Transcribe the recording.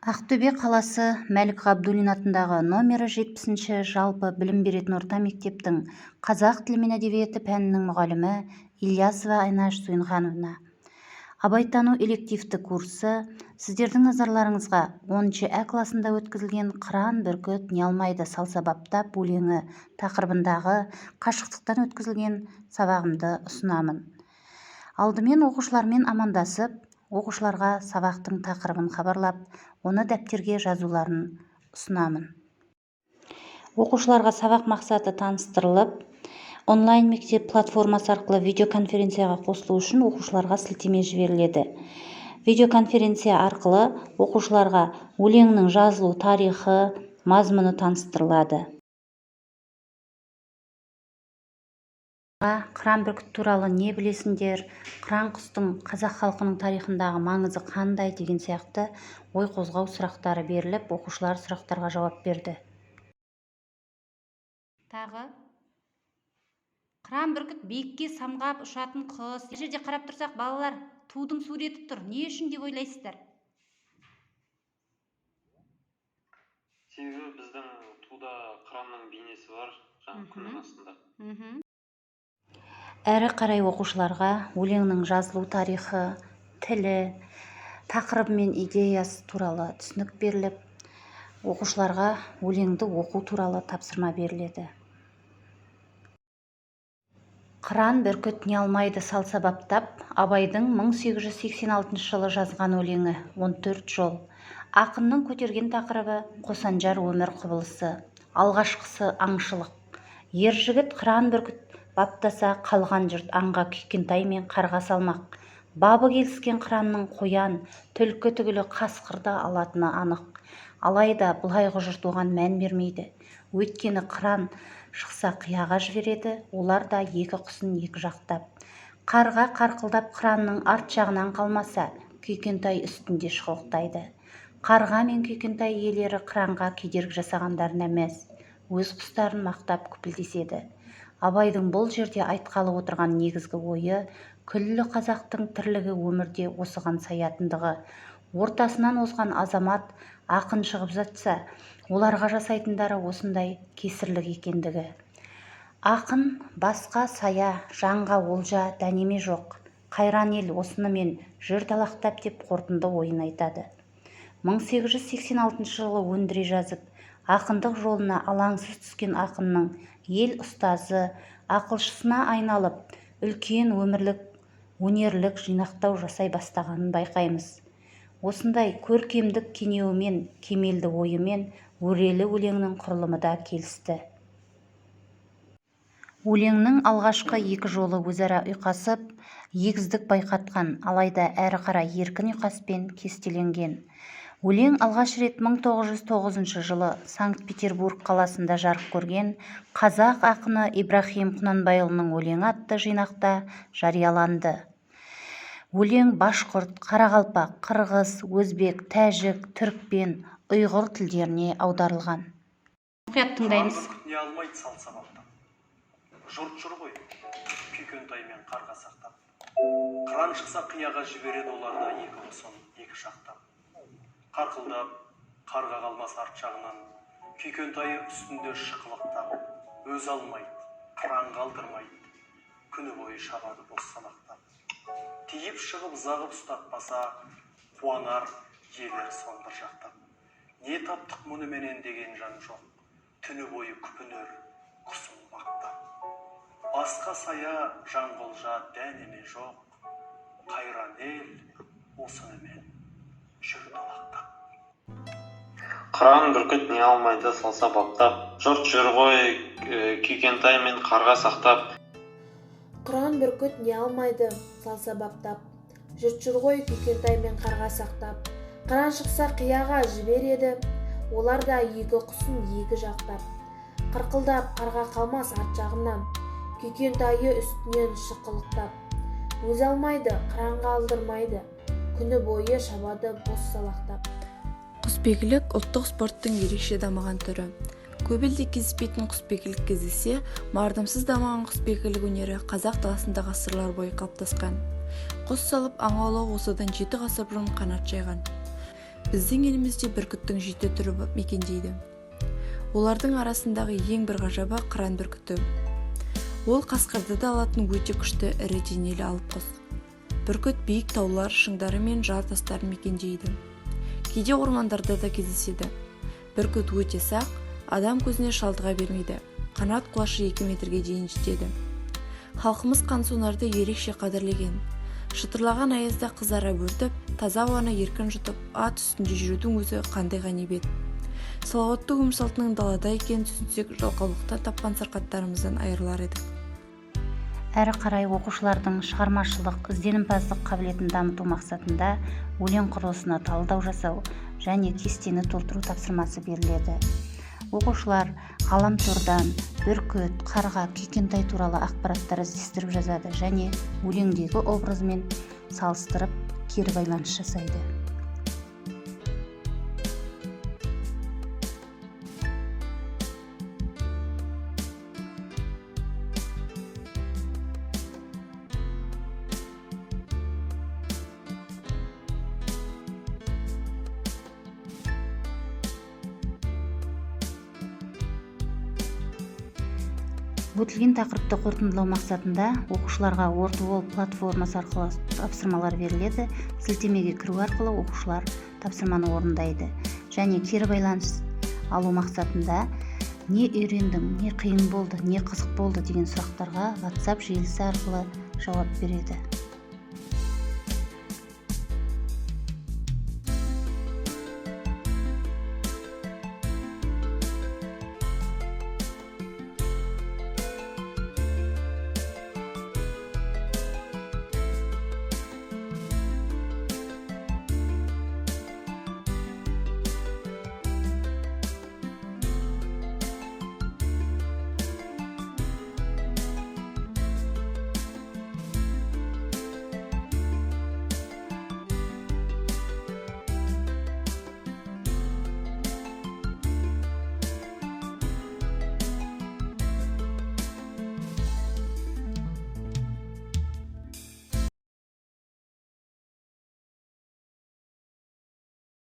Ақтөбе қаласы Мәлік Ғабдуллин атындағы номері 70-ші жалпы білім беретін орта мектептің қазақ тілі мен әдебиеті пәнінің мұғалімі Ильясова Айнаш Сүйінхановна. Абайтану элективті курсы сіздердің назарларыңызға 10-ші А класында өткізілген «Қыран бүркіт не алмайды салса баптап» өлеңі тақырыбындағы қашықтықтан өткізілген сабағымды ұсынамын. Алдымен оқушылармен амандасып, оқушыларға сабақтың тақырыбын хабарлап, оны дәптерге жазуларын ұсынамын. Оқушыларға сабақ мақсаты таныстырылып, онлайн мектеп платформасы арқылы видеоконференцияға қосылу үшін оқушыларға сілтеме жіберіледі. Видеоконференция арқылы оқушыларға өлеңнің жазылу тарихы, мазмұны таныстырылады. Қыран бүркіт туралы не білесіңдер, қыран құстың қазақ халқының тарихындағы маңызы қандай деген сияқты ой қозғау сұрақтары беріліп, оқушылар сұрақтарға жауап берді. Тағы қыран бүркіт биікке самғап ұшатын құс. Бұл жерде қарап тұрсақ, балалар, тудың суреті тұр. Не үшін деп ойлайсыздар? Себебі біздің туда қыранның бейнесі бар, жаңа күннің астында. Әрі қарай оқушыларға өлеңнің жазылу тарихы, тілі, тақырыбы мен идеясы туралы түсінік беріліп, оқушыларға өлеңді оқу туралы тапсырма беріледі. «Қыран бүркіт не алмайды салса баптап» Абайдың 1886 жылы жазған өлеңі 14 жол. Ақынның көтерген тақырыбы қосанжар өмір құбылысы. Алғашқысы аңшылық. Ер жігіт қыран бүркіт баптаса, қалған жұрт аңға күйкентай мен қарға салмақ. Бабы келіскен қыранның қоян, түлкі түгілі қасқырды алатыны анық. Алайда бұлайғы жұрт оған мән бермейді. Өйткені қыран шықса қияға жібереді, олар да екі құсын екі жақтап. Қарға қарқылдап қыранның арт жағынан қалмаса, күйкентай үстінде шықылықтайды. Қарға мен күйкентай иелері қыранға кедергі жасағандарына мәз, өз құстарын мақтап күпілдеседі. Абайдың бұл жерде айтқалы отырған негізгі ойы, күллі қазақтың тірлігі өмірде осыған саятындығы. Ортасынан озған азамат ақын шығып жатса, оларға жасайтындары осындай кесірлік екендігі. Ақын басқа сая, жанға олжа дәнеме жоқ. Қайран ел осынымен жүр талақтап деп қорытынды ойын айтады. 1886 жылы өндіре жазып, ақындық жолына алаңсыз түскен ақынның ел ұстазы, ақылшысына айналып, үлкен өмірлік, өнерлік жинақтау жасай бастағанын байқаймыз. Осындай көркемдік кенеуімен, кемелді ойымен өрелі өлеңнің құрылымы да келісті. Өлеңнің алғашқы екі жолы өзара ұйқасып, егіздік байқатқан, алайда әрі қарай еркін ұйқаспен кестеленген. Өлең алғаш рет 1909 жылы Санкт-Петербург қаласында жарық көрген қазақ ақыны Ибрахим Құнанбайұлының өлеңі атты жинақта жарияланды. Өлең башқұрт, қарақалпақ, қырғыз, өзбек, тәжік, түрікпен, ұйғыр тілдеріне аударылған. Мұқият тыңдаймыз. Не алмайды салса баптап. Жұрт жүр ғой, күйкентай мен қарға сақтап. Қыран шықса қияға жібереді оларда екі құсын екі жақтап. Қарқылдап, қарға қалмас арт жағынан, күйкентайы үстінде шықылықтап, өз алмайды, қыран қалдырмайды, күні бойы шабады бос салақтап. Тиіп шығып зағып ұстатпаса, қуанар елер сон бір жақтап. Не таптық мұныменен деген жан жоқ, түні бойы күпінер, құсын бақтап. Басқа сая, жаңғылжа дәнеме жоқ, қайран ел осынымен жүр талақтап. Қыран бүркіт не алмайды салса баптап, жұрт жүр ғой, күйкентай мен қарға сақтап. Қыран бүркіт не алмайды салса баптап, жұрт жүр ғой, күйкентай мен қарға сақтап. Қыран шықса қияға жібереді, олар да екі құсын екі жақтап. Қырқылдап, қарға қалмас арт жағынан, күйкентайы үстінен шықылықтап. Өз алмайды, қыранға алдырмайды, күні бойы шабады бос салақтап. Құсбегілік ұлттық спорттың ерекше дамыған түрі. Көп елде кездеспейтін құсбегілік кездессе, мардымсыз дамыған құсбегілік өнері қазақ даласында ғасырлар бойы қалыптасқан. Құс салып аң аулау осыдан 7 ғасыр бұрын қанат жайған. Біздің елімізде бүркіттің 7 түрі мекендейді. Олардың арасындағы ең бір ғажабы қыран бүркіті. Ол қасқырды да алатын өте күшті ірі денелі алып құс. Бүркіт биік таулар, шыңдары мен жар тастарын мекендейді. Кейде ормандарда да кездеседі. Бүркіт өте сақ, адам көзіне шалдыға бермейді. Қанат құлашы 2 метрге дейін жетеді. Халқымыз қансонарды ерекше қадірлеген. Шытырлаған аязда қызара бөртіп, таза ауаны еркін жұтып, ат үстінде жүрудің өзі қандай ғанибет. Салауатты өмір салтының далада екенін түсінсек, жалқаулықтан тапқан сырқаттарымыздан айырылар едік. Әрі қарай оқушылардың шығармашылық, ізденімпаздық қабілетін дамыту мақсатында өлең құрылысына талдау жасау және кестені толтыру тапсырмасы беріледі. Оқушылар ғаламтордан бүркіт, қарға, күйкентай туралы ақпараттар іздестіріп жазады және өлеңдегі образымен салыстырып кері байланыс жасайды. Өтілген тақырыпты қорытындылау мақсатында оқушыларға Wordwall платформасы арқылы тапсырмалар беріледі. Сілтемеге кіру арқылы оқушылар тапсырманы орындайды. Және кері байланыс алу мақсатында не үйрендің, не қиын болды, не қызық болды деген сұрақтарға WhatsApp желісі арқылы жауап береді.